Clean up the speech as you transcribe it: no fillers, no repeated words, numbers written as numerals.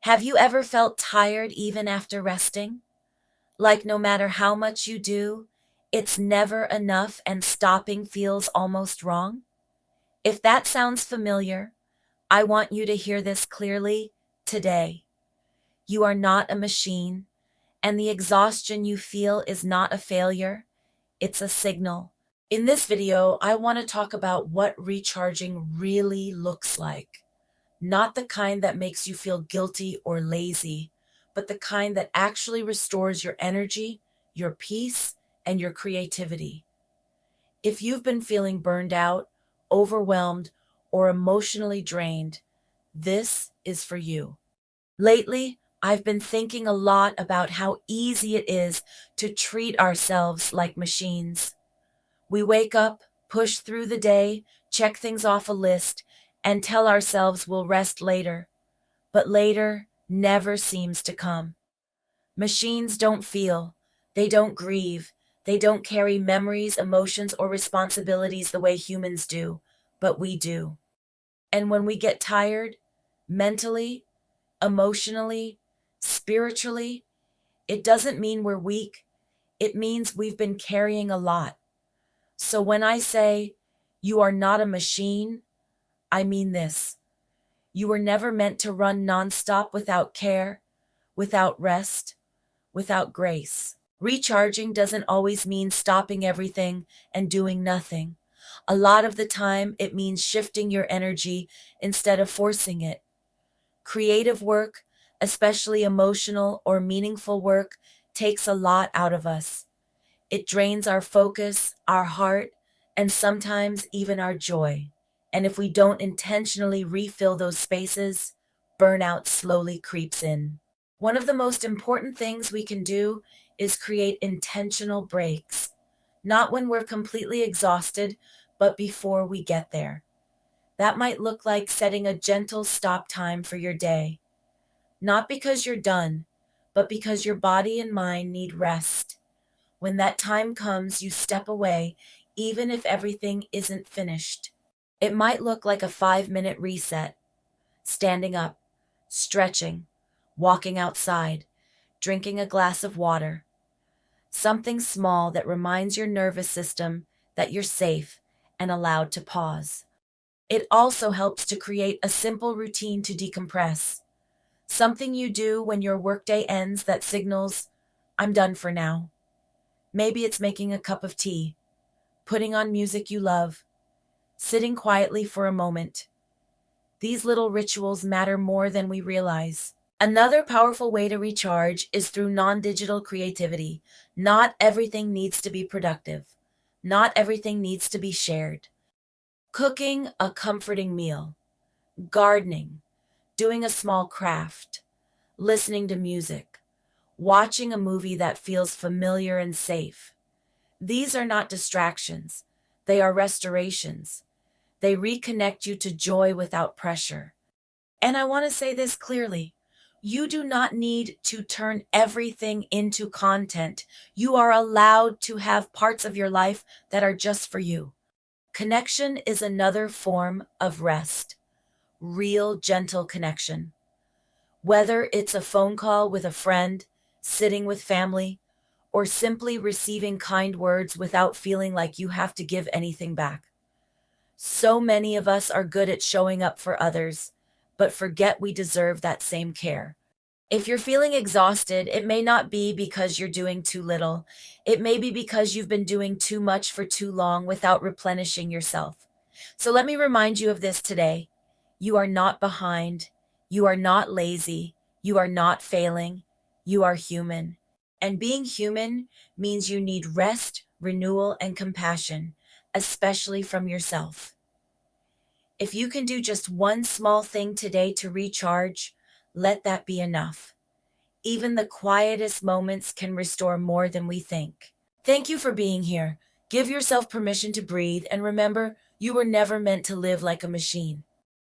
Have you ever felt tired even after resting? Like no matter how much you do, it's never enough and stopping feels almost wrong? If that sounds familiar, I want you to hear this clearly today. You are not a machine, and the exhaustion you feel is not a failure, it's a signal. In this video, I want to talk about what recharging really looks like. Not the kind that makes you feel guilty or lazy, but the kind that actually restores your energy, your peace, and your creativity. If you've been feeling burned out, overwhelmed, or emotionally drained, this is for you. Lately, I've been thinking a lot about how easy it is to treat ourselves like machines. We wake up, push through the day, check things off a list, and tell ourselves we'll rest later. But later never seems to come. Machines don't feel, they don't grieve, they don't carry memories, emotions, or responsibilities the way humans do, but we do. And when we get tired, mentally, emotionally, spiritually, it doesn't mean we're weak. It means we've been carrying a lot. So when I say you are not a machine, I mean this. You were never meant to run nonstop without care, without rest, without grace. Recharging doesn't always mean stopping everything and doing nothing. A lot of the time, it means shifting your energy instead of forcing it. Creative work, especially emotional or meaningful work, takes a lot out of us. It drains our focus, our heart, and sometimes even our joy. And if we don't intentionally refill those spaces, burnout slowly creeps in. One of the most important things we can do is create intentional breaks, not when we're completely exhausted, but before we get there. That might look like setting a gentle stop time for your day, not because you're done, but because your body and mind need rest. When that time comes, you step away, even if everything isn't finished. It might look like a 5-minute reset, standing up, stretching, walking outside, drinking a glass of water. Something small that reminds your nervous system that you're safe and allowed to pause. It also helps to create a simple routine to decompress. Something you do when your workday ends that signals, I'm done for now. Maybe it's making a cup of tea, putting on music you love, sitting quietly for a moment. These little rituals matter more than we realize. Another powerful way to recharge is through non-digital creativity. Not everything needs to be productive. Not everything needs to be shared. Cooking a comforting meal, gardening, doing a small craft, listening to music, watching a movie that feels familiar and safe. These are not distractions. They are restorations. They reconnect you to joy without pressure. And I want to say this clearly. You do not need to turn everything into content. You are allowed to have parts of your life that are just for you. Connection is another form of rest. Real, gentle connection. Whether it's a phone call with a friend, sitting with family, or simply receiving kind words without feeling like you have to give anything back. So many of us are good at showing up for others, but forget we deserve that same care. If you're feeling exhausted, it may not be because you're doing too little. It may be because you've been doing too much for too long without replenishing yourself. So let me remind you of this today. You are not behind. You are not lazy. You are not failing. You are human. And being human means you need rest, renewal, and compassion, especially from yourself. If you can do just one small thing today to recharge, let that be enough. Even the quietest moments can restore more than we think. Thank you for being here. Give yourself permission to breathe, and remember, you were never meant to live like a machine.